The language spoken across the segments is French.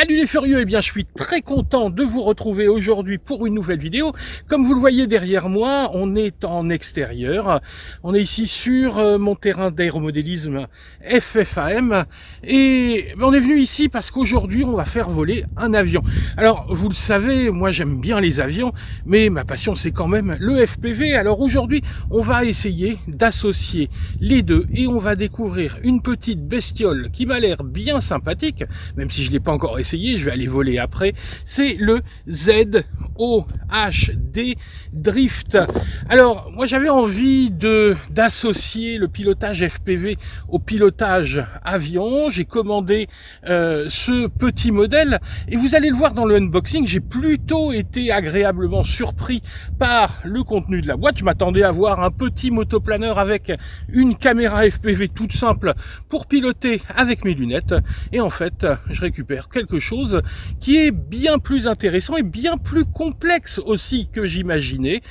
Salut les furieux, eh bien je suis très content de vous retrouver aujourd'hui pour une nouvelle vidéo. Comme vous le voyez derrière moi, on est en extérieur. On est ici sur mon terrain d'aéromodélisme FFAM et on est venu ici parce qu'aujourd'hui on va faire voler un avion. Alors vous le savez, moi j'aime bien les avions, mais ma passion c'est quand même le FPV. Alors aujourd'hui on va essayer d'associer les deux et on va découvrir une petite bestiole qui m'a l'air bien sympathique, même si je ne l'ai pas encore essayé, je vais aller voler après. C'est le ZOHD Drift. Alors, moi j'avais envie d'associer le pilotage FPV au pilotage avion. J'ai commandé ce petit modèle et vous allez le voir dans le unboxing, j'ai plutôt été agréablement surpris par le contenu de la boîte. Je m'attendais à voir un petit motoplaneur avec une caméra FPV toute simple pour piloter avec mes lunettes. Et en fait, je récupère quelque chose qui est bien plus intéressant et bien plus complexe aussi que j'imaginais.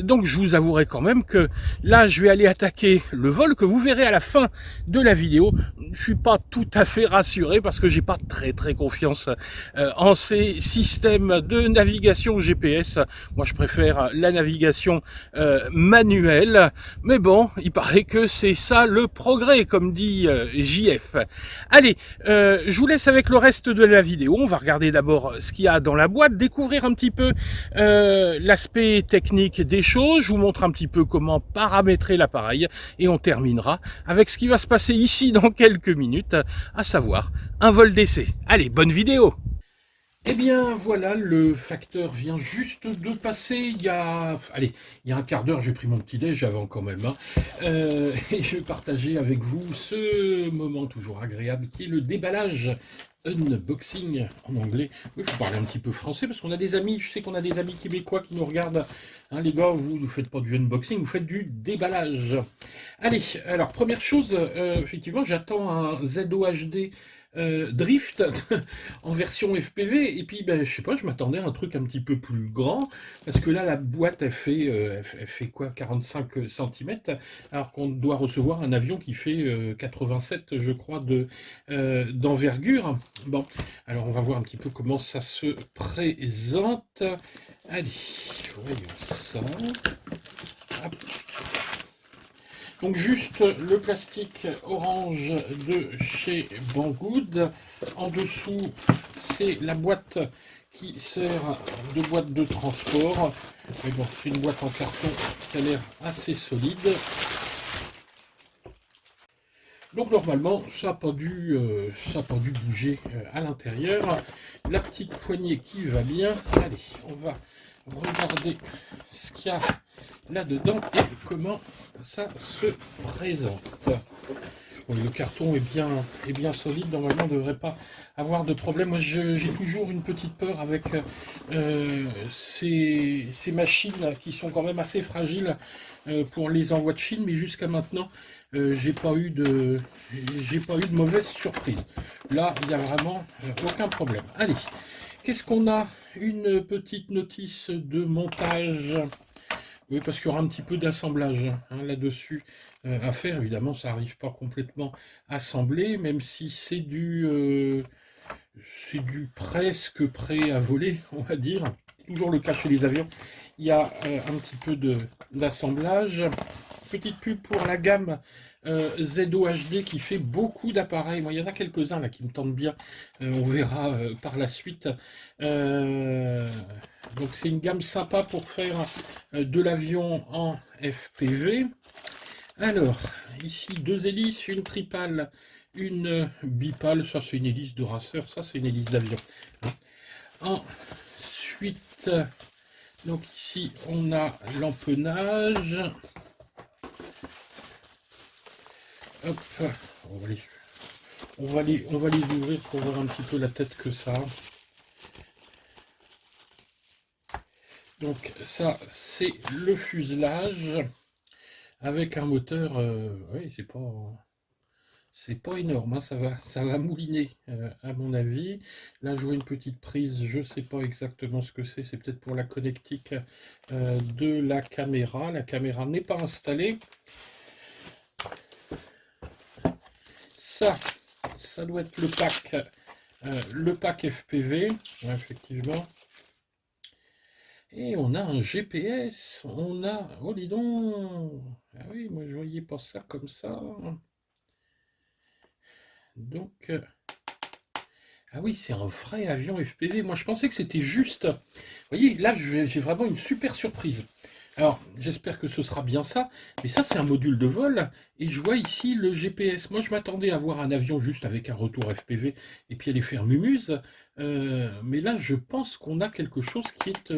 Donc je vous avouerai quand même que là, je vais aller attaquer le vol que vous verrez à la fin de la vidéo. Je suis pas tout à fait rassuré parce que j'ai pas très confiance en ces systèmes de navigation GPS. Moi, je préfère la navigation manuelle. Mais bon, il paraît que c'est ça le progrès, comme dit JF. Allez, je vous laisse avec le reste de la vidéo. On va regarder d'abord ce qu'il y a dans la boîte, découvrir un petit peu l'aspect technique des choses. Je vous montre un petit peu comment paramétrer l'appareil et on terminera avec ce qui va se passer ici dans quelques minutes, à savoir un vol d'essai. Allez, bonne vidéo! Eh bien voilà, le facteur vient juste de passer, il y a un quart d'heure, j'ai pris mon petit déj avant quand même, hein. Et je vais partager avec vous ce moment toujours agréable qui est le déballage, unboxing en anglais. Oui, il faut parler un petit peu français parce qu'on a des amis, je sais qu'on a des amis québécois qui nous regardent, hein, les gars, vous ne faites pas du unboxing, vous faites du déballage. Allez, alors première chose, effectivement j'attends un ZOHD Drift en version FPV et puis ben, je sais pas, je m'attendais à un truc un petit peu plus grand parce que là la boîte elle fait quoi, 45 cm alors qu'on doit recevoir un avion qui fait 87 je crois d'envergure. Bon, alors on va voir un petit peu comment ça se présente. Allez, voyons ça. Hop. Donc juste le plastique orange de chez Banggood. En dessous, c'est la boîte qui sert de boîte de transport. Mais bon, c'est une boîte en carton qui a l'air assez solide. Donc normalement, ça n'a pas dû bouger à l'intérieur. La petite poignée qui va bien. Allez, on va regarder ce qu'il y a là-dedans et comment ça se présente. Bon, le carton est bien solide, normalement on ne devrait pas avoir de problème. Moi j'ai toujours une petite peur avec ces machines qui sont quand même assez fragiles pour les envois de Chine, mais jusqu'à maintenant j'ai pas eu de mauvaise surprise. Là il n'y a vraiment aucun problème. Allez, qu'est-ce qu'on a? Une petite notice de montage. Oui, parce qu'il y aura un petit peu d'assemblage hein, là-dessus à faire. Évidemment, ça n'arrive pas complètement assemblé, même si c'est du presque prêt à voler, on va dire. Toujours le cas chez les avions. Il y a un petit peu d'assemblage. Petite pub pour la gamme ZOHD qui fait beaucoup d'appareils. Moi, il y en a quelques-uns là qui me tentent bien. On verra par la suite. Donc c'est une gamme sympa pour faire de l'avion en FPV. Alors, ici deux hélices, une tripale, une bipale. Ça c'est une hélice de racer, ça c'est une hélice d'avion. Ensuite, donc ici on a l'empennage. Hop, on va les ouvrir pour voir un petit peu la tête que ça a. Donc ça c'est le fuselage avec un moteur, oui c'est pas énorme, hein, ça va mouliner à mon avis. Là je vois une petite prise, je sais pas exactement ce que c'est peut-être pour la connectique de la caméra n'est pas installée. Ça doit être le pack le pack FPV, ouais, effectivement. Et on a un GPS, on a... Oh, dis donc! Ah oui, moi je voyais pas ça comme ça. Donc... Ah oui, c'est un vrai avion FPV. Moi je pensais que c'était juste... Vous voyez, là j'ai vraiment une super surprise. Alors, j'espère que ce sera bien ça, mais ça c'est un module de vol, et je vois ici le GPS. Moi je m'attendais à voir un avion juste avec un retour FPV, et puis aller faire mumuse, mais là je pense qu'on a quelque chose qui est...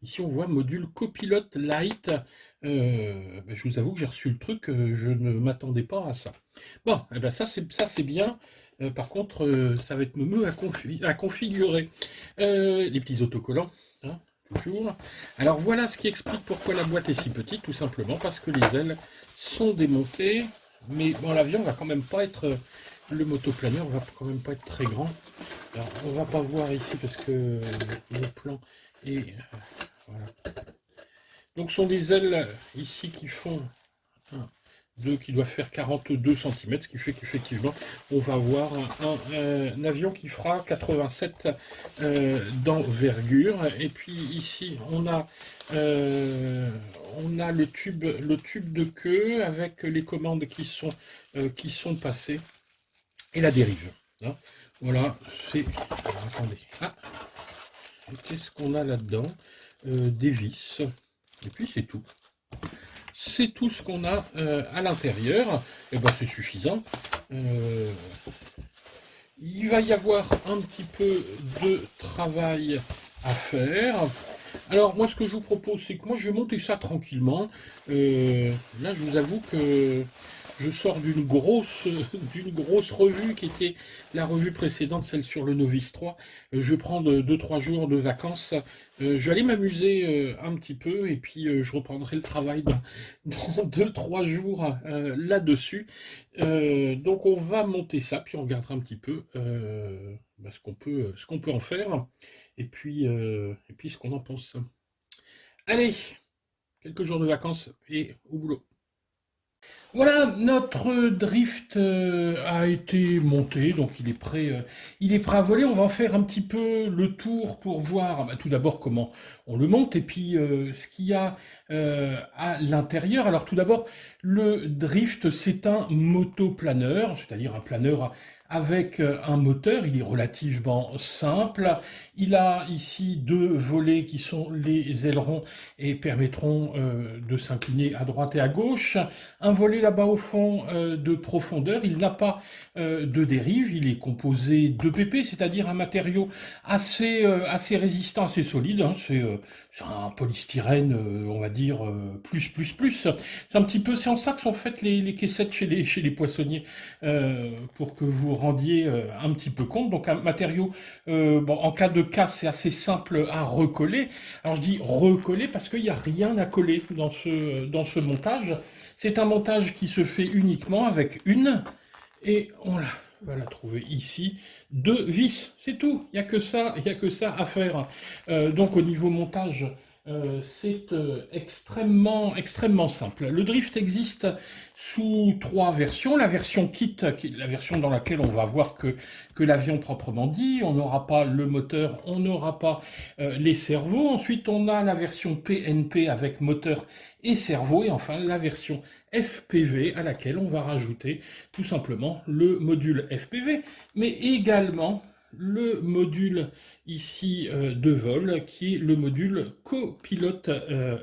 ici on voit module copilote light. Ben, je vous avoue que j'ai reçu le truc, je ne m'attendais pas à ça. Bon, eh ben ça c'est bien. Par contre, ça va être me à configurer. Les petits autocollants, hein, toujours. Alors voilà ce qui explique pourquoi la boîte est si petite, tout simplement parce que les ailes sont démontées. Mais bon, l'avion va quand même pas être, le motoplaneur va quand même pas être très grand. Alors on va pas voir ici parce que le plan est, voilà. Donc ce sont des ailes ici qui font 2 qui doivent faire 42 cm, ce qui fait qu'effectivement, on va avoir un avion qui fera 87 d'envergure. Et puis ici, on a le tube de queue avec les commandes qui sont passées et la dérive. Hein. Voilà, c'est... Attendez. Ah, qu'est-ce qu'on a là-dedans? Des vis. Et puis c'est tout. C'est tout ce qu'on a à l'intérieur. Et ben c'est suffisant. Il va y avoir un petit peu de travail à faire. Alors moi ce que je vous propose, c'est que moi je vais monter ça tranquillement. Là je vous avoue que je sors d'une grosse revue qui était la revue précédente, celle sur le Novice 3. Je vais prendre 2-3 jours de vacances. Je vais aller m'amuser un petit peu et puis je reprendrai le travail dans 2-3 jours là-dessus. Donc on va monter ça, puis on regardera un petit peu ce qu'on peut en faire et puis ce qu'on en pense. Allez, quelques jours de vacances et au boulot. Voilà, notre drift a été monté, donc il est prêt à voler. On va en faire un petit peu le tour pour voir tout d'abord comment on le monte et puis ce qu'il y a à l'intérieur. Alors tout d'abord, le drift, c'est un motoplaneur, c'est-à-dire un planeur avec un moteur. Il est relativement simple. Il a ici 2 volets qui sont les ailerons et permettront de s'incliner à droite et à gauche. Un volet là-bas au fond de profondeur, il n'a pas de dérive, il est composé de PP, c'est-à-dire un matériau assez résistant, assez solide, hein. C'est un polystyrène, on va dire, plus. C'est un petit peu, c'est en ça que sont faites les caissettes chez les poissonniers, pour que vous rendiez un petit peu compte. Donc un matériau, bon, en cas de casse, c'est assez simple à recoller. Alors je dis recoller parce qu'il n'y a rien à coller dans ce montage. C'est un montage qui se fait uniquement avec et on va la trouver ici, 2 vis, c'est tout. Il n'y a que ça, à faire. Donc au niveau montage, c'est extrêmement simple. Le drift existe sous 3 versions. La version kit, qui est la version dans laquelle on va voir que l'avion proprement dit, on n'aura pas le moteur, on n'aura pas les cerveaux. Ensuite, on a la version PNP avec moteur et cerveau, et enfin la version FPV à laquelle on va rajouter tout simplement le module FPV, mais également le module ici de vol qui est le module copilote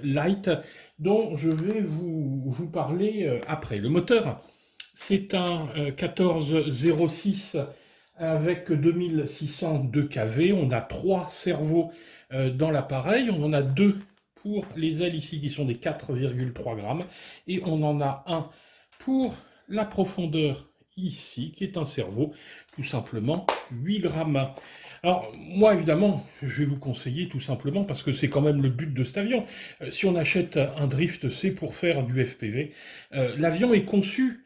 light dont je vais vous parler après. Le moteur, c'est un 1406 avec 2602 kV. On a 3 cerveaux dans l'appareil, on en a 2 pour les ailes ici qui sont des 4,3 grammes et on en a un pour la profondeur ici qui est un cerveau tout simplement 8 grammes. Alors moi évidemment je vais vous conseiller tout simplement parce que c'est quand même le but de cet avion. Si on achète un drift, c'est pour faire du FPV. L'avion est conçu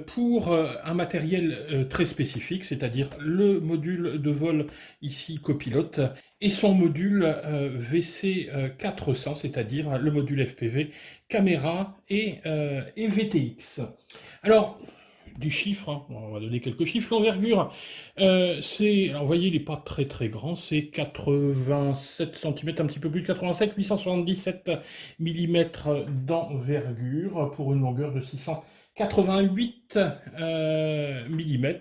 pour un matériel très spécifique, c'est-à-dire le module de vol ici copilote et son module VC 400, c'est-à-dire le module FPV, caméra et VTX. Alors, du chiffre, hein. On va donner quelques chiffres. L'envergure, alors vous voyez, il n'est pas très très grand, c'est 87 cm, un petit peu plus de 87, 877 mm d'envergure pour une longueur de 688 mm,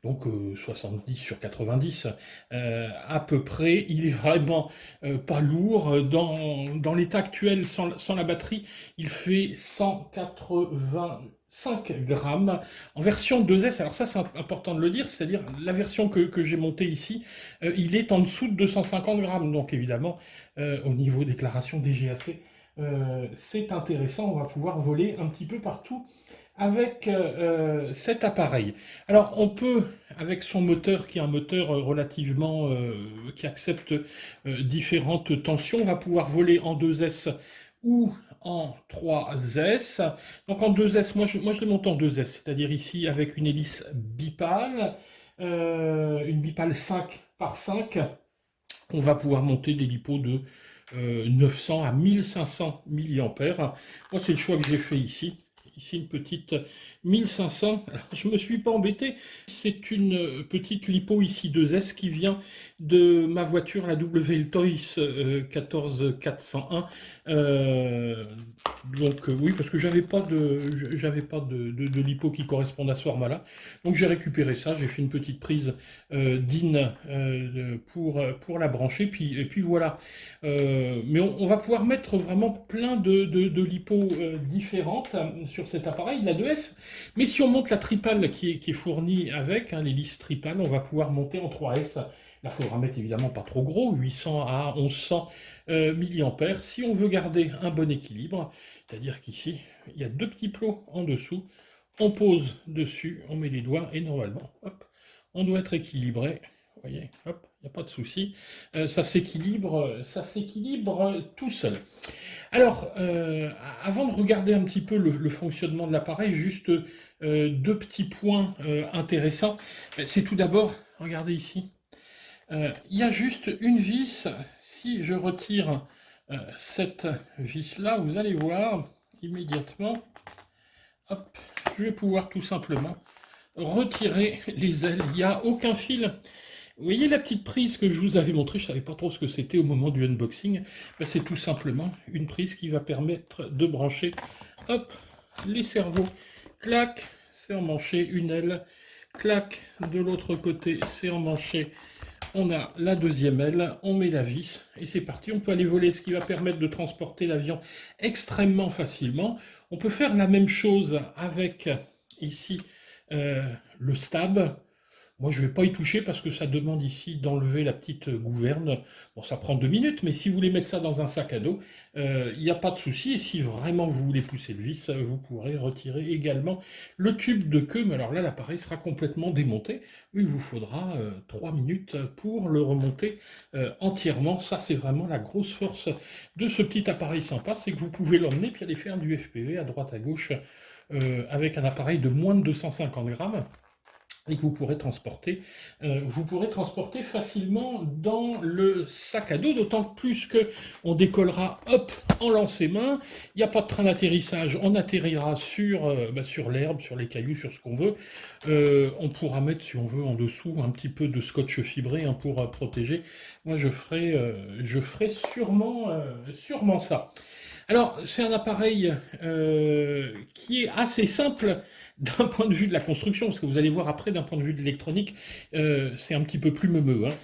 donc 70 sur 90 à peu près. Il est vraiment pas lourd. Dans l'état actuel, sans la batterie, il fait 185 grammes. En version 2S, alors ça c'est important de le dire, c'est-à-dire la version que j'ai montée ici, il est en dessous de 250 grammes. Donc évidemment, au niveau déclaration DGAC, c'est intéressant, on va pouvoir voler un petit peu partout avec cet appareil. Alors on peut, avec son moteur qui est un moteur relativement qui accepte différentes tensions, on va pouvoir voler en 2S ou en 3S. Donc en 2S, moi je l'ai monté en 2S, c'est-à-dire ici avec une hélice bipale, une bipale 5 par 5. On va pouvoir monter des lipos de 900 à 1500 mAh. Moi c'est le choix que j'ai fait ici. Ici une petite 1500, alors, je me suis pas embêté, c'est une petite lipo ici 2S qui vient de ma voiture, la WL-Toys 14401. Donc oui, parce que j'avais pas de lipo qui corresponde à ce format-là. Donc j'ai récupéré ça, j'ai fait une petite prise DIN pour la brancher, et puis voilà. Mais on va pouvoir mettre vraiment plein de lipos différentes sur cet appareil, la 2S. Mais si on monte la tripale qui est fournie avec, hein, l'hélice tripale, on va pouvoir monter en 3S. Là, il faudra mettre évidemment pas trop gros, 800 à 1100 mA. Si on veut garder un bon équilibre, c'est-à-dire qu'ici, il y a deux petits plots en dessous, on pose dessus, on met les doigts et normalement, hop, on doit être équilibré. Vous voyez, hop, il n'y a pas de souci. Ça s'équilibre tout seul. Alors, avant de regarder un petit peu le fonctionnement de l'appareil, juste deux petits points intéressants. C'est tout d'abord, regardez ici, il y a juste une vis. Si je retire cette vis-là, vous allez voir immédiatement, hop, je vais pouvoir tout simplement retirer les ailes. Il n'y a aucun fil. Vous voyez la petite prise que je vous avais montrée, je ne savais pas trop ce que c'était au moment du unboxing. Ben, c'est tout simplement une prise qui va permettre de brancher, hop, les cerveaux. Clac, c'est emmanché, une aile. Clac, de l'autre côté, c'est emmanché. On a la deuxième aile, on met la vis et c'est parti. On peut aller voler, ce qui va permettre de transporter l'avion extrêmement facilement. On peut faire la même chose avec, ici, le stab. Moi, je ne vais pas y toucher parce que ça demande ici d'enlever la petite gouverne. Bon, ça prend 2 minutes, mais si vous voulez mettre ça dans un sac à dos, il n'y a pas de souci. Et si vraiment vous voulez pousser le vis, vous pourrez retirer également le tube de queue. Mais alors là, l'appareil sera complètement démonté. Il vous faudra 3 minutes pour le remonter entièrement. Ça, c'est vraiment la grosse force de ce petit appareil sympa. C'est que vous pouvez l'emmener puis aller faire du FPV à droite à gauche avec un appareil de moins de 250 grammes. Et que vous pourrez transporter facilement dans le sac à dos, d'autant plus que on décollera, hop, en lancer main. Il n'y a pas de train d'atterrissage, on atterrira sur l'herbe, sur les cailloux, sur ce qu'on veut. On pourra mettre, si on veut, en dessous un petit peu de scotch fibré hein, pour protéger. Moi, je ferai sûrement ça. Alors, c'est un appareil qui est assez simple d'un point de vue de la construction, parce que vous allez voir après, d'un point de vue de l'électronique, c'est un petit peu plus meumeux. Hein.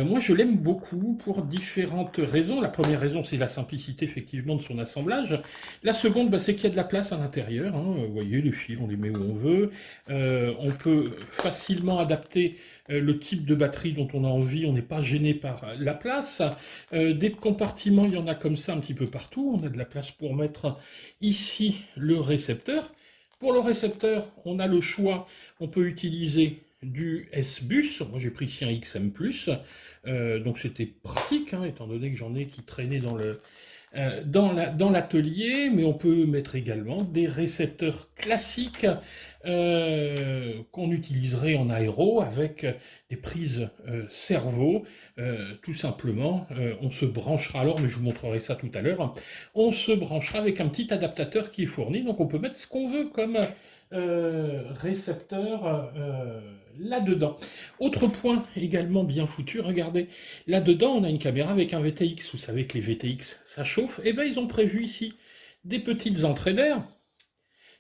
Moi, je l'aime beaucoup pour différentes raisons. La première raison, c'est la simplicité, effectivement, de son assemblage. La seconde, c'est qu'il y a de la place à l'intérieur. Hein. Vous voyez, les fils, on les met où on veut. On peut facilement adapter le type de batterie dont on a envie, on n'est pas gêné par la place. Des compartiments, il y en a comme ça un petit peu partout. On a de la place pour mettre ici le récepteur. Pour le récepteur, on a le choix, on peut utiliser du S-Bus. Moi j'ai pris ici un XM+, donc c'était pratique, hein, étant donné que j'en ai qui traînaient dans l'atelier, mais on peut mettre également des récepteurs classiques qu'on utiliserait en aéro avec des prises cerveau, tout simplement. On se branchera alors, mais je vous montrerai ça tout à l'heure, on se branchera avec un petit adaptateur qui est fourni, donc on peut mettre ce qu'on veut comme récepteurs là-dedans. Autre point également bien foutu, regardez, là-dedans on a une caméra avec un VTX. Vous savez que les VTX ça chauffe, et bien ils ont prévu ici des petites entrées d'air.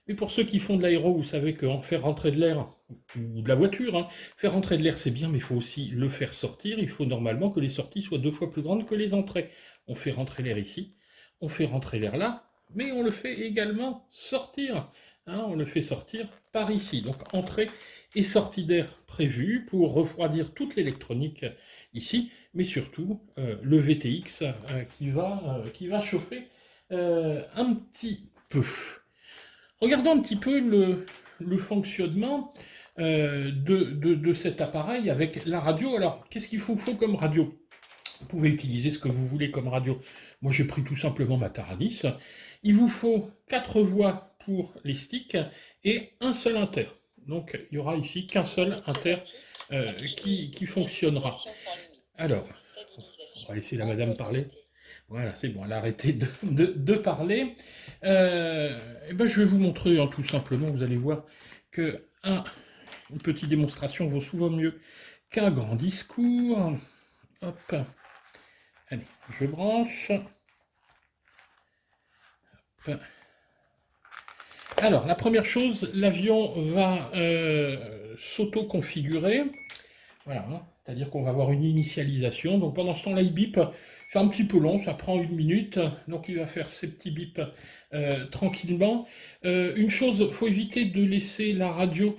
Mais pour ceux qui font de l'aéro, vous savez qu'en faire rentrer de l'air, ou de la voiture, hein, faire rentrer de l'air c'est bien, mais il faut aussi le faire sortir. Il faut normalement que les sorties soient 2 fois plus grandes que les entrées. On fait rentrer l'air ici, on fait rentrer l'air là, mais on le fait également sortir. Hein, on le fait sortir par ici. Donc entrée et sortie d'air prévue pour refroidir toute l'électronique ici, mais surtout le VTX qui va chauffer un petit peu. Regardons un petit peu le fonctionnement de cet appareil avec la radio. Alors, qu'est-ce qu'il faut comme radio? Vous pouvez utiliser ce que vous voulez comme radio. Moi, j'ai pris tout simplement ma Taranis. Il vous faut 4 voix pour les sticks et un seul inter. Donc, il y aura ici qu'un seul inter qui fonctionnera. Alors, on va laisser la madame parler. Voilà, c'est bon, elle a arrêté de parler. Et ben, je vais vous montrer, hein, tout simplement, vous allez voir que une petite démonstration vaut souvent mieux qu'un grand discours. Hop, allez, je branche. Hop. Alors, la première chose, l'avion va s'auto-configurer. Voilà, hein, c'est-à-dire qu'on va avoir une initialisation. Donc pendant ce temps-là, il bip. C'est un petit peu long, ça prend 1 minute. Donc il va faire ses petits bips tranquillement. Une chose, il faut éviter de laisser la radio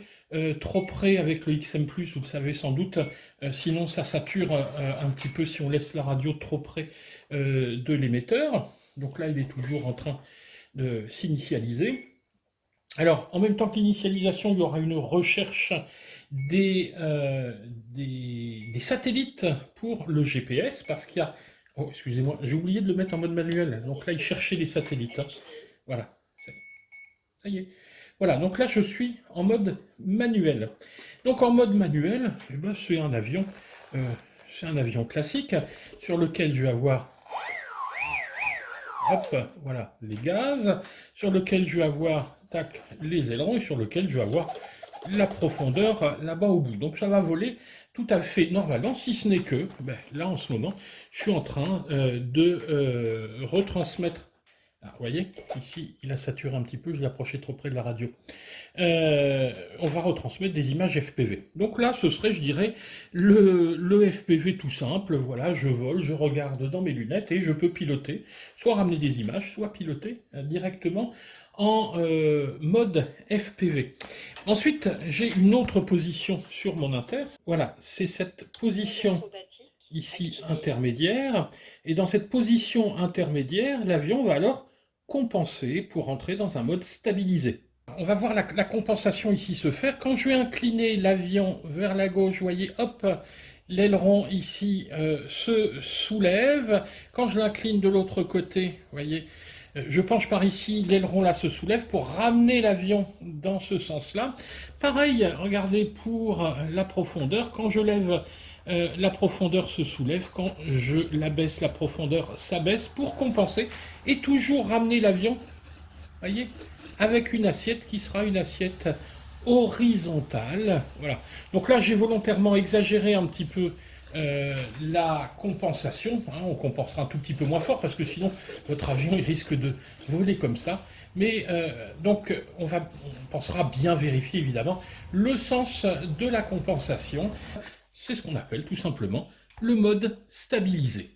trop près avec le XM+, vous le savez sans doute. Sinon ça sature un petit peu si on laisse la radio trop près de l'émetteur. Donc là, il est toujours en train de s'initialiser. Alors, en même temps que l'initialisation, il y aura une recherche des satellites pour le GPS, parce qu'il y a... Oh, excusez-moi, j'ai oublié de le mettre en mode manuel. Donc là, il cherchait des satellites. Hein. Voilà. Ça y est. Voilà, donc là, je suis en mode manuel. Donc en mode manuel, eh ben, c'est un avion classique sur lequel je vais avoir... Hop, voilà, les gaz, sur lequel je vais avoir tac, les ailerons et sur lequel je vais avoir la profondeur là-bas au bout. Donc ça va voler tout à fait normalement, si ce n'est que, ben, là en ce moment, je suis en train de retransmettre. Ah, vous voyez, ici il a saturé un petit peu, je l'ai approché trop près de la radio. On va retransmettre des images FPV. Donc là, ce serait, je dirais, le FPV tout simple. Voilà, je vole, je regarde dans mes lunettes et je peux piloter, soit ramener des images, soit piloter directement en mode FPV. Ensuite, j'ai une autre position sur mon inter. Voilà, c'est cette position ici intermédiaire. Et dans cette position intermédiaire, l'avion va alors compenser pour entrer dans un mode stabilisé. On va voir la compensation ici se faire. Quand je vais incliner l'avion vers la gauche, vous voyez, hop, l'aileron ici se soulève. Quand je l'incline de l'autre côté, vous voyez, je penche par ici, l'aileron là se soulève pour ramener l'avion dans ce sens-là. Pareil, regardez pour la profondeur, quand je lève la profondeur se soulève, quand je l'abaisse, la profondeur s'abaisse pour compenser et toujours ramener l'avion, voyez, avec une assiette qui sera une assiette horizontale. Voilà. Donc là, j'ai volontairement exagéré un petit peu la compensation. Hein, on compensera un tout petit peu moins fort parce que sinon, votre avion il risque de voler comme ça. Mais donc, on pensera bien vérifier évidemment le sens de la compensation. C'est ce qu'on appelle tout simplement le mode stabilisé.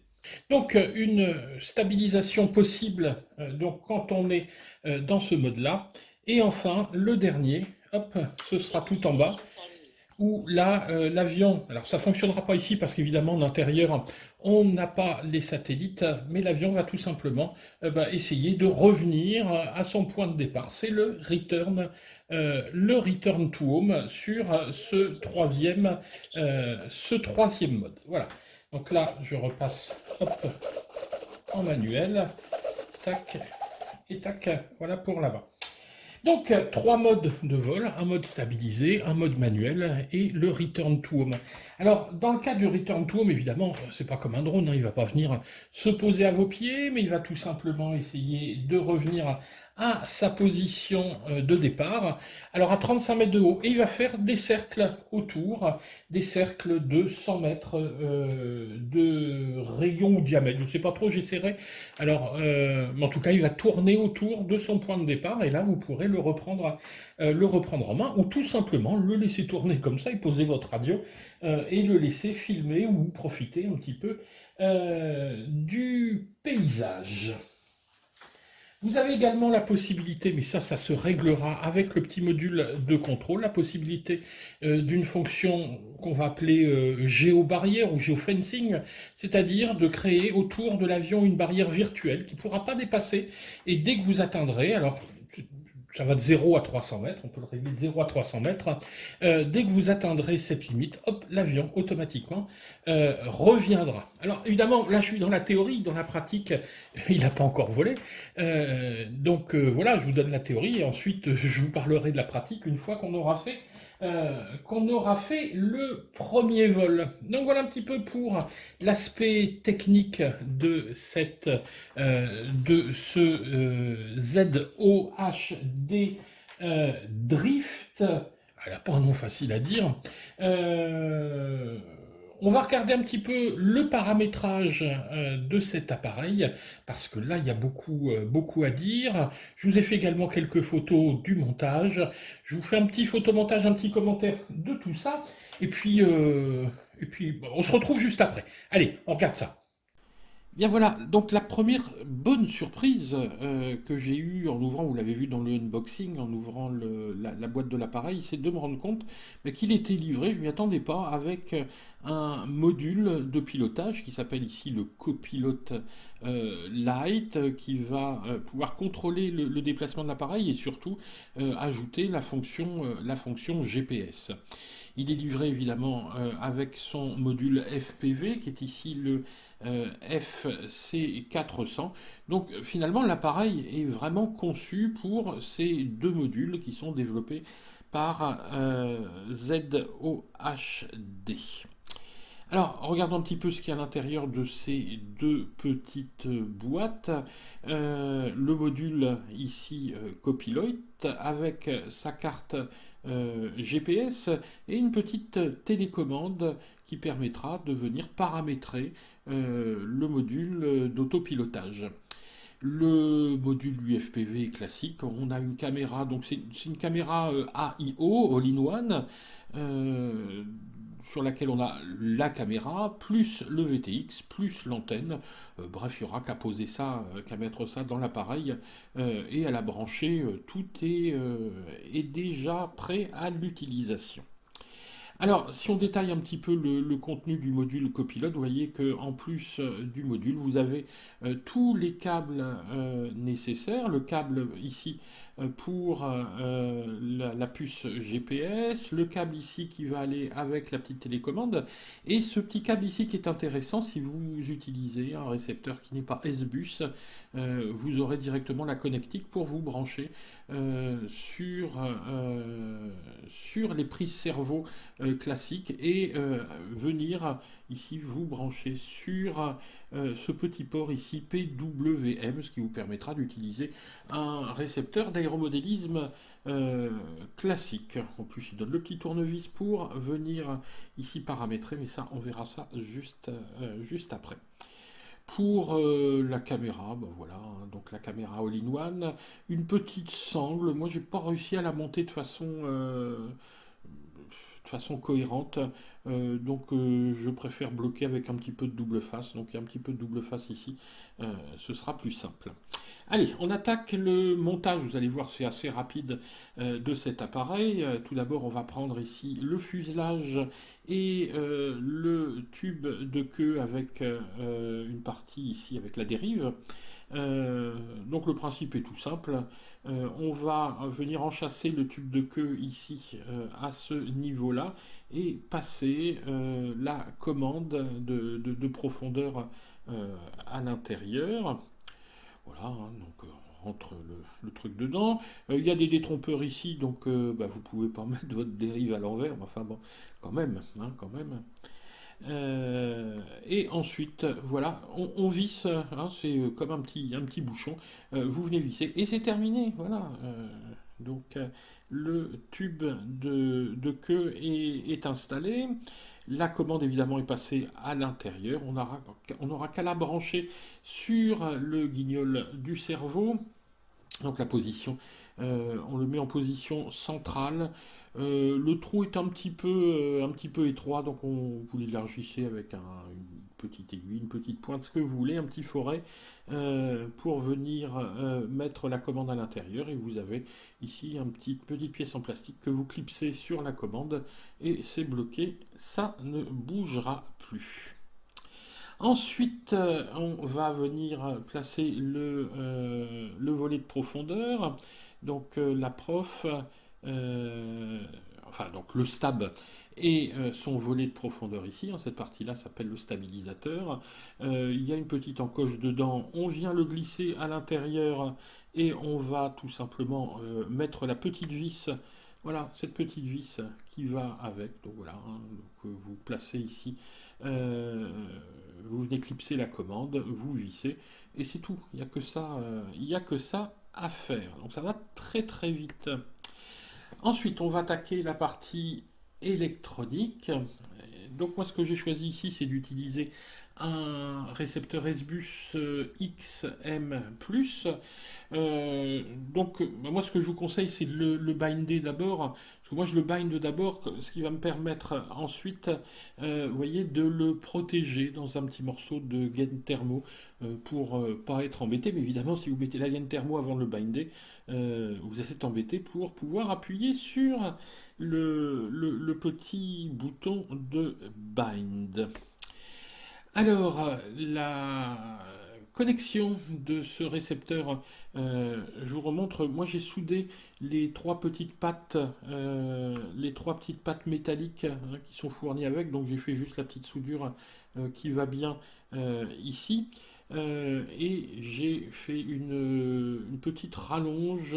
Donc une stabilisation possible donc quand on est dans ce mode-là. Et enfin, le dernier, hop, ce sera tout en bas, où là, l'avion, alors ça ne fonctionnera pas ici parce qu'évidemment, en intérieur, on n'a pas les satellites, mais l'avion va tout simplement essayer de revenir à son point de départ. C'est le return to home sur ce troisième mode. Voilà. Donc là, je repasse hop, en manuel, tac, et tac, voilà pour là-bas. Donc, 3 modes de vol, un mode stabilisé, un mode manuel et le return to home. Alors, dans le cas du return to home, évidemment, c'est pas comme un drone, hein, il va pas venir se poser à vos pieds, mais il va tout simplement essayer de revenir à sa position de départ, alors à 35 mètres de haut, et il va faire des cercles autour, des cercles de 100 mètres de rayon ou diamètre, je ne sais pas trop, j'essaierai. Alors, mais en tout cas, il va tourner autour de son point de départ, et là, vous pourrez le reprendre en main, ou tout simplement le laisser tourner comme ça, et poser votre radio, et le laisser filmer ou profiter un petit peu du paysage. Vous avez également la possibilité, mais ça se réglera avec le petit module de contrôle, la possibilité d'une fonction qu'on va appeler géobarrière ou géofencing, c'est-à-dire de créer autour de l'avion une barrière virtuelle qui ne pourra pas dépasser. Et dès que vous atteindrez, alors ça va de 0 à 300 mètres, on peut le régler de 0 à 300 mètres, dès que vous atteindrez cette limite, hop, l'avion automatiquement reviendra. Alors évidemment, là je suis dans la théorie, dans la pratique, il n'a pas encore volé, donc voilà, je vous donne la théorie et ensuite je vous parlerai de la pratique une fois qu'on aura fait le premier vol. Donc voilà un petit peu pour l'aspect technique de de ce ZOHD Drift. Elle n'a pas un nom facile à dire. On va regarder un petit peu le paramétrage de cet appareil, parce que là, il y a beaucoup à dire. Je vous ai fait également quelques photos du montage. Je vous fais un petit photomontage, un petit commentaire de tout ça. Et puis, on se retrouve juste après. Allez, on regarde ça. Bien voilà, donc la première bonne surprise que j'ai eue en ouvrant, vous l'avez vu dans le unboxing, en ouvrant la boîte de l'appareil, c'est de me rendre compte qu'il était livré, je ne m'y attendais pas, avec un module de pilotage qui s'appelle ici le Copilote Lite, qui va pouvoir contrôler le déplacement de l'appareil et surtout ajouter la fonction GPS. Il est livré évidemment avec son module FPV qui est ici le FC400. Donc finalement l'appareil est vraiment conçu pour ces deux modules qui sont développés par ZOHD. Alors, regardons un petit peu ce qu'il y a à l'intérieur de ces deux petites boîtes. Le module ici Copilote avec sa carte GPS et une petite télécommande qui permettra de venir paramétrer le module d'autopilotage. Le module UFPV classique, on a une caméra, donc c'est une caméra AIO, All-in-One, sur laquelle on a la caméra, plus le VTX, plus l'antenne. Bref, il n'y aura qu'à poser ça, qu'à mettre ça dans l'appareil et à la brancher. Tout est déjà prêt à l'utilisation. Alors, si on détaille un petit peu le contenu du module copilote, vous voyez qu'en plus du module, vous avez tous les câbles nécessaires. Le câble ici pour la puce GPS, le câble ici qui va aller avec la petite télécommande, et ce petit câble ici qui est intéressant si vous utilisez un récepteur qui n'est pas S-Bus, vous aurez directement la connectique pour vous brancher sur les prises cerveau classique et venir ici vous brancher sur ce petit port ici PWM, ce qui vous permettra d'utiliser un récepteur d'aéromodélisme classique. En plus, il donne le petit tournevis pour venir ici paramétrer, mais ça, on verra ça juste après. Pour la caméra, ben voilà, hein, donc la caméra all-in-one, une petite sangle. Moi, j'ai pas réussi à la monter de façon cohérente. Donc je préfère bloquer avec un petit peu de double face. Donc il y a un petit peu de double face ici. Ce sera plus simple. Allez, on attaque le montage. Vous allez voir, c'est assez rapide de cet appareil. Tout d'abord, on va prendre ici le fuselage et le tube de queue avec une partie ici avec la dérive. Donc le principe est tout simple. On va venir enchasser le tube de queue ici à ce niveau-là et passer la commande de profondeur à l'intérieur. Voilà, hein, donc on rentre le truc dedans. Il y a des détrompeurs ici, donc vous pouvez pas mettre votre dérive à l'envers, mais enfin bon, quand même, hein, quand même. Et ensuite, voilà, on visse, hein, c'est comme un petit bouchon. Vous venez visser et c'est terminé. Voilà. Donc le tube de queue est installé. La commande évidemment est passée à l'intérieur. On aura qu'à la brancher sur le guignol du cerveau. Donc la position, on le met en position centrale. Le trou est un petit peu étroit, donc vous l'élargissez avec une petite aiguille, une petite pointe, ce que vous voulez, un petit foret pour venir mettre la commande à l'intérieur. Et vous avez ici petite pièce en plastique que vous clipsez sur la commande et c'est bloqué, ça ne bougera plus. Ensuite, on va venir placer le volet de profondeur. Donc la prof, euh, enfin donc le stab et son volet de profondeur ici. Hein, cette partie-là s'appelle le stabilisateur. Il y a une petite encoche dedans. On vient le glisser à l'intérieur et on va tout simplement mettre la petite vis. Voilà, cette petite vis qui va avec. Donc voilà, hein, donc, vous placez ici. Euh, vous venez clipser la commande, vous vissez, et c'est tout. Il n'y a que ça à faire. Donc ça va très très vite. Ensuite, on va attaquer la partie électronique. Donc moi, ce que j'ai choisi ici, c'est d'utiliser un récepteur S-Bus XM+. Donc moi, ce que je vous conseille, c'est de le binder d'abord. Parce que moi, je le bind d'abord, ce qui va me permettre ensuite, vous voyez, de le protéger dans un petit morceau de gaine thermo pour pas être embêté. Mais évidemment, si vous mettez la gaine thermo avant de le binder, vous allez être embêté pour pouvoir appuyer sur le petit bouton de bind. Alors, la connexion de ce récepteur, je vous remontre. Moi, j'ai soudé les trois petites pattes métalliques hein, qui sont fournies avec. Donc, j'ai fait juste la petite soudure qui va bien ici. Et j'ai fait une petite rallonge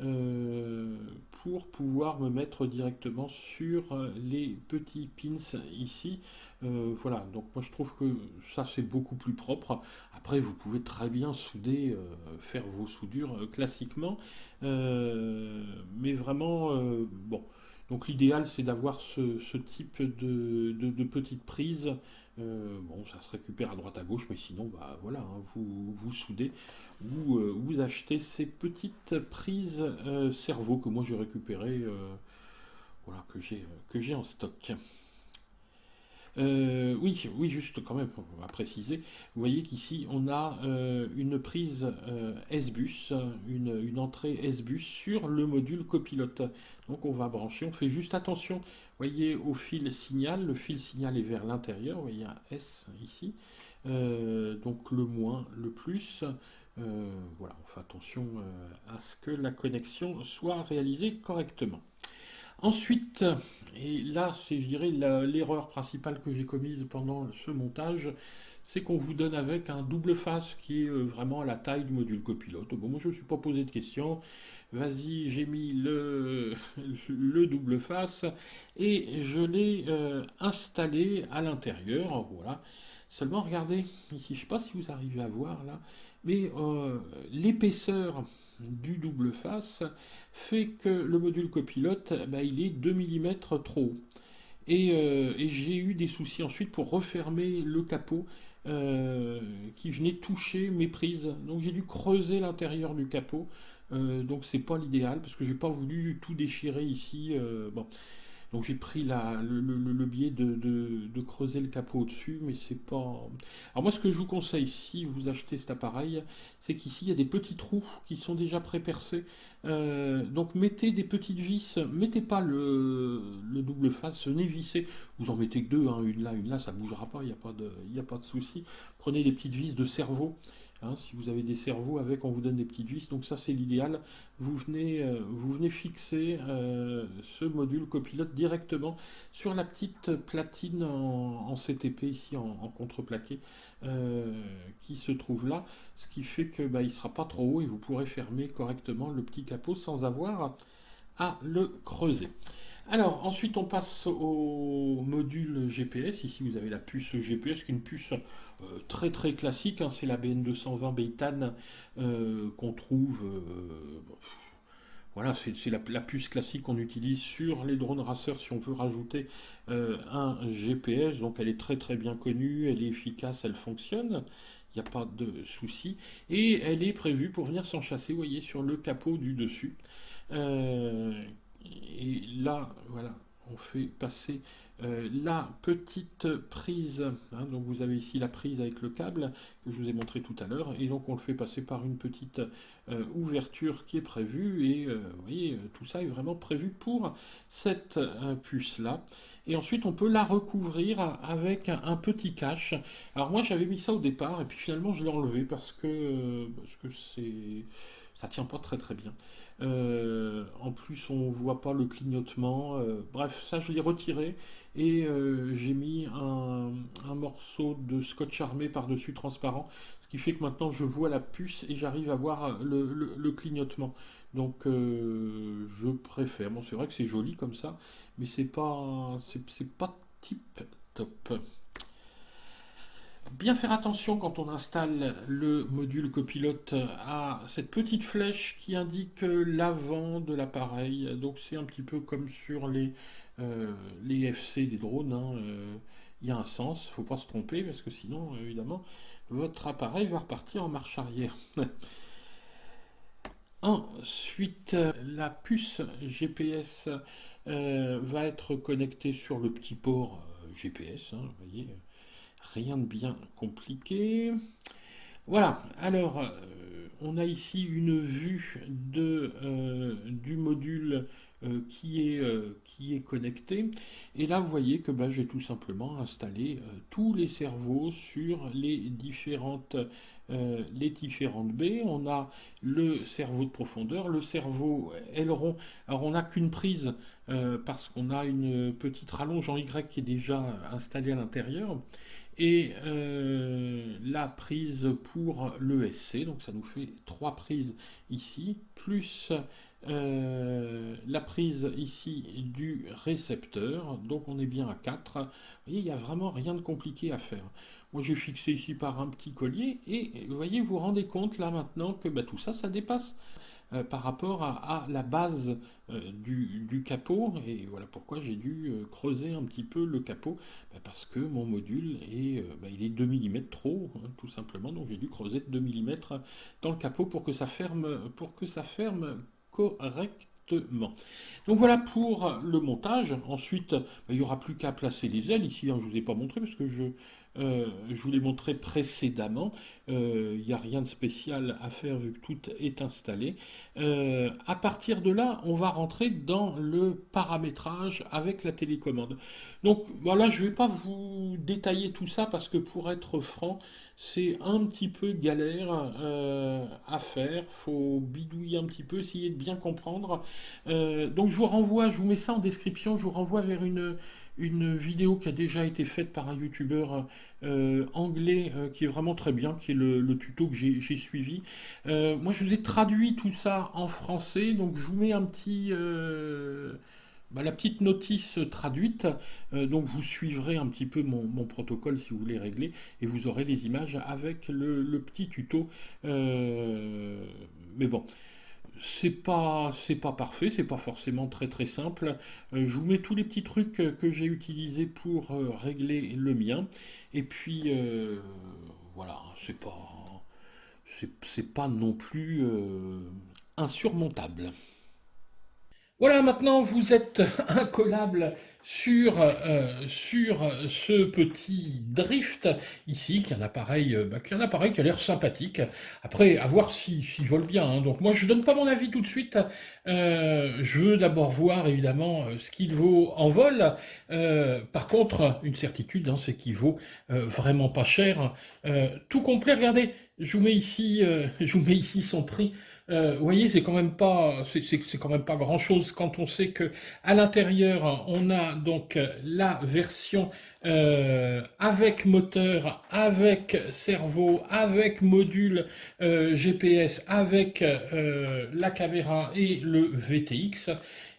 euh, pour pouvoir me mettre directement sur les petits pins ici. Voilà, donc moi je trouve que ça c'est beaucoup plus propre. Après, vous pouvez très bien souder, faire vos soudures classiquement, mais vraiment, bon. Donc l'idéal c'est d'avoir ce type de petite prise. Bon, ça se récupère à droite à gauche, mais sinon, bah voilà, hein, vous soudez ou vous achetez ces petites prises cerveau que moi j'ai récupérées, voilà, que j'ai en stock. Oui, oui, juste quand même, on va préciser. Vous voyez qu'ici, on a une prise S-Bus, une entrée S-Bus sur le module copilote. Donc on va brancher, on fait juste attention, vous voyez, au fil signal. Le fil signal est vers l'intérieur, vous voyez un S ici. Donc le moins, le plus. Voilà, on fait attention à ce que la connexion soit réalisée correctement. Ensuite, et là c'est je dirais l'erreur principale que j'ai commise pendant ce montage, c'est qu'on vous donne avec un double face qui est vraiment à la taille du module copilote. Bon, moi je ne me suis pas posé de questions. Vas-y, j'ai mis le double face et je l'ai installé à l'intérieur. Voilà. Seulement, regardez ici, je ne sais pas si vous arrivez à voir là, mais l'épaisseur du double face fait que le module copilote, bah, il est 2 millimètres trop haut. Et j'ai eu des soucis ensuite pour refermer le capot qui venait toucher mes prises. Donc j'ai dû creuser l'intérieur du capot. Donc c'est pas l'idéal parce que j'ai pas voulu tout déchirer ici. Bon. Donc j'ai pris le biais de creuser le capot au-dessus, mais c'est pas... Alors moi ce que je vous conseille si vous achetez cet appareil, c'est qu'ici il y a des petits trous qui sont déjà pré-percés. Donc mettez des petites vis, mettez pas le double face, venez visser. Vous en mettez que deux, hein, une là, ça bougera pas, il y a pas de souci. Prenez des petites vis de cerveau. Hein, si vous avez des cerveaux avec, on vous donne des petites vis, donc ça c'est l'idéal. Vous venez fixer ce module copilote directement sur la petite platine en CTP ici en contreplaqué qui se trouve là, ce qui fait que bah, il sera pas trop haut et vous pourrez fermer correctement le petit capot sans avoir à le creuser. Alors, ensuite, on passe au module GPS. Ici, vous avez la puce GPS, qui est une puce très très classique, hein. C'est la BN220 Beitan qu'on trouve. Voilà, c'est la puce classique qu'on utilise sur les drones racers si on veut rajouter un GPS. Donc, elle est très très bien connue, elle est efficace, elle fonctionne. Il n'y a pas de souci. Et elle est prévue pour venir s'enchasser, vous voyez, sur le capot du dessus. Euh, et là, voilà, on fait passer la petite prise, hein. Donc vous avez ici la prise avec le câble que je vous ai montré tout à l'heure. Et donc on le fait passer par une petite ouverture qui est prévue. Et vous voyez, tout ça est vraiment prévu pour cette puce-là. Et ensuite on peut la recouvrir avec un petit cache. Alors moi j'avais mis ça au départ et puis finalement je l'ai enlevé parce que ça tient pas très très bien. En plus, on voit pas le clignotement. Bref, ça, je l'ai retiré et j'ai mis un morceau de scotch armé par-dessus transparent, ce qui fait que maintenant je vois la puce et j'arrive à voir le clignotement. Donc, je préfère. Bon, c'est vrai que c'est joli comme ça, mais c'est pas tip top. Bien faire attention quand on installe le module copilote à cette petite flèche qui indique l'avant de l'appareil. Donc c'est un petit peu comme sur les FC des drones, hein. Il y a un sens, il ne faut pas se tromper parce que sinon, évidemment, votre appareil va repartir en marche arrière. Ensuite, la puce GPS va être connectée sur le petit port GPS, hein, vous voyez, rien de bien compliqué. Voilà, alors on a ici une vue du module qui est connecté. Et là, vous voyez que bah, j'ai tout simplement installé tous les cerveaux sur les différentes baies. On a le cerveau de profondeur, le cerveau aileron. Alors on n'a qu'une prise parce qu'on a une petite rallonge en Y qui est déjà installée à l'intérieur et la prise pour l'ESC, donc ça nous fait trois prises ici, plus la prise ici du récepteur, donc on est bien à 4. Vous voyez, il n'y a vraiment rien de compliqué à faire. Moi j'ai fixé ici par un petit collier, et vous voyez, vous vous rendez compte là maintenant que bah, tout ça, ça dépasse par rapport à la base du capot, et voilà pourquoi j'ai dû creuser un petit peu le capot, bah, parce que mon module il est 2 mm trop, hein, tout simplement, donc j'ai dû creuser de 2 mm dans le capot pour que ça ferme correctement. Donc voilà pour le montage. Ensuite, bah, il n'y aura plus qu'à placer les ailes. Ici, hein, je ne vous ai pas montré parce que je vous l'ai montré précédemment. Il n'y a rien de spécial à faire vu que tout est installé. À partir de là, on va rentrer dans le paramétrage avec la télécommande. Donc voilà, je ne vais pas vous détailler tout ça parce que pour être franc, c'est un petit peu galère à faire. Faut bidouiller un petit peu, essayer de bien comprendre. Donc je vous renvoie, je vous mets ça en description, je vous renvoie vers une vidéo qui a déjà été faite par un youtubeur anglais qui est vraiment très bien, qui est le tuto que j'ai suivi. Moi je vous ai traduit tout ça en français, donc je vous mets la petite notice traduite, donc vous suivrez un petit peu mon protocole si vous voulez régler, et vous aurez les images avec le petit tuto. Mais bon, c'est pas parfait, c'est pas forcément très très simple. Je vous mets tous les petits trucs que j'ai utilisés pour régler le mien. Et puis voilà, c'est pas non plus insurmontable. Voilà, maintenant vous êtes incollable sur ce petit drift ici, qui a l'air sympathique. Après, à voir s'il vole bien, hein. Donc moi je donne pas mon avis tout de suite. Je veux d'abord voir évidemment ce qu'il vaut en vol. Par contre, une certitude, hein, c'est qu'il vaut vraiment pas cher. Tout complet, regardez, je vous mets ici son prix. Vous voyez, c'est quand même pas grand-chose quand on sait que à l'intérieur, on a donc la version avec moteur, avec cerveau, avec module GPS, avec la caméra et le VTX.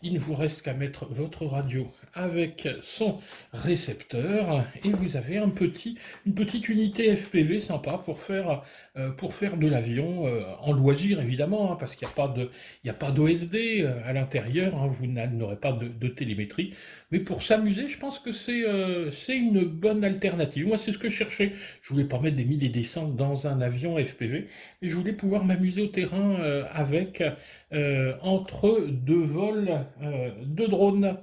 Il ne vous reste qu'à mettre votre radio avec son récepteur et vous avez une petite unité FPV sympa pour faire de l'avion en loisir évidemment, hein, parce qu'il n'y a pas d'OSD à l'intérieur, hein, vous n'aurez pas de télémétrie, mais pour s'amuser, je pense que c'est une bonne alternative. Moi, c'est ce que je cherchais. Je voulais pas mettre des milliers et descentes dans un avion FPV, mais je voulais pouvoir m'amuser au terrain avec entre deux vols de drones.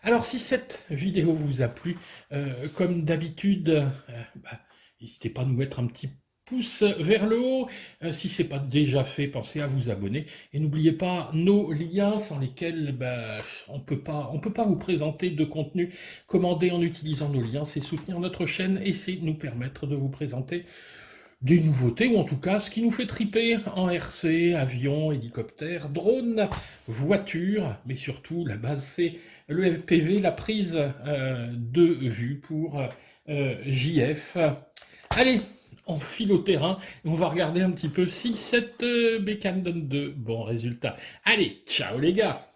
Alors, si cette vidéo vous a plu, comme d'habitude, n'hésitez pas à nous mettre un petit pouce vers le haut. Si ce n'est pas déjà fait, pensez à vous abonner. Et n'oubliez pas nos liens sans lesquels on peut pas vous présenter de contenu commandé en utilisant nos liens. C'est soutenir notre chaîne et c'est nous permettre de vous présenter des nouveautés, ou en tout cas ce qui nous fait triper en RC, avion, hélicoptère, drone, voiture, mais surtout la base c'est le FPV, la prise de vue pour JF. Allez, on file au terrain et on va regarder un petit peu si cette bécane donne de bons résultats. Allez, ciao les gars!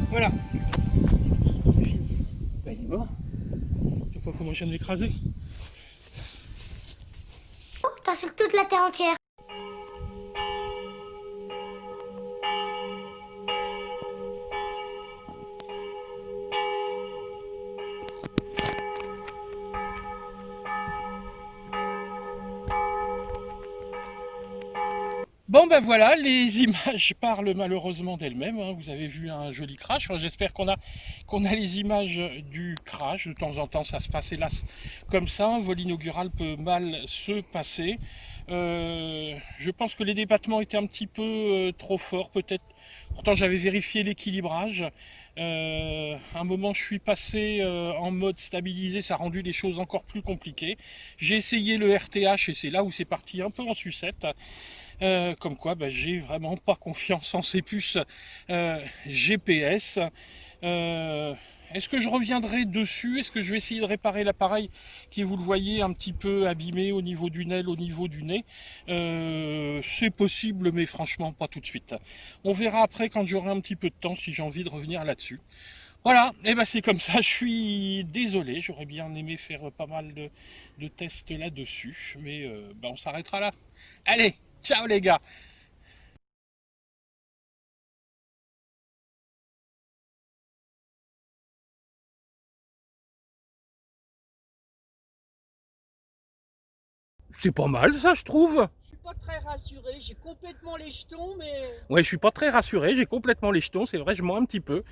Voilà. Il est mort. Tu sais pas comment je viens de l'écraser? T'insultes toute la terre entière. Bon ben voilà, les images parlent malheureusement d'elles-mêmes, hein. Vous avez vu un joli crash. Enfin, j'espère qu'on a les images du crash. De temps en temps ça se passe hélas comme ça. Un vol inaugural peut mal se passer. Je pense que les débattements étaient un petit peu trop forts peut-être. Pourtant j'avais vérifié l'équilibrage. À un moment je suis passé en mode stabilisé, ça a rendu les choses encore plus compliquées. J'ai essayé le RTH et c'est là où c'est parti un peu en sucette. Comme quoi j'ai vraiment pas confiance en ces puces GPS. Est-ce que je reviendrai dessus? Est-ce que je vais essayer de réparer l'appareil qui, vous le voyez, un petit peu abîmé au niveau d'une aile, au niveau du nez? C'est possible, mais franchement pas tout de suite. On verra après quand j'aurai un petit peu de temps si j'ai envie de revenir là-dessus. Voilà, et c'est comme ça, je suis désolé, j'aurais bien aimé faire pas mal de tests là-dessus, mais on s'arrêtera là. Allez, ciao les gars! C'est pas mal ça, je trouve. Je suis pas très rassuré, j'ai complètement les jetons, mais Ouais, je suis pas très rassuré, j'ai complètement les jetons, c'est vrai, je mens un petit peu.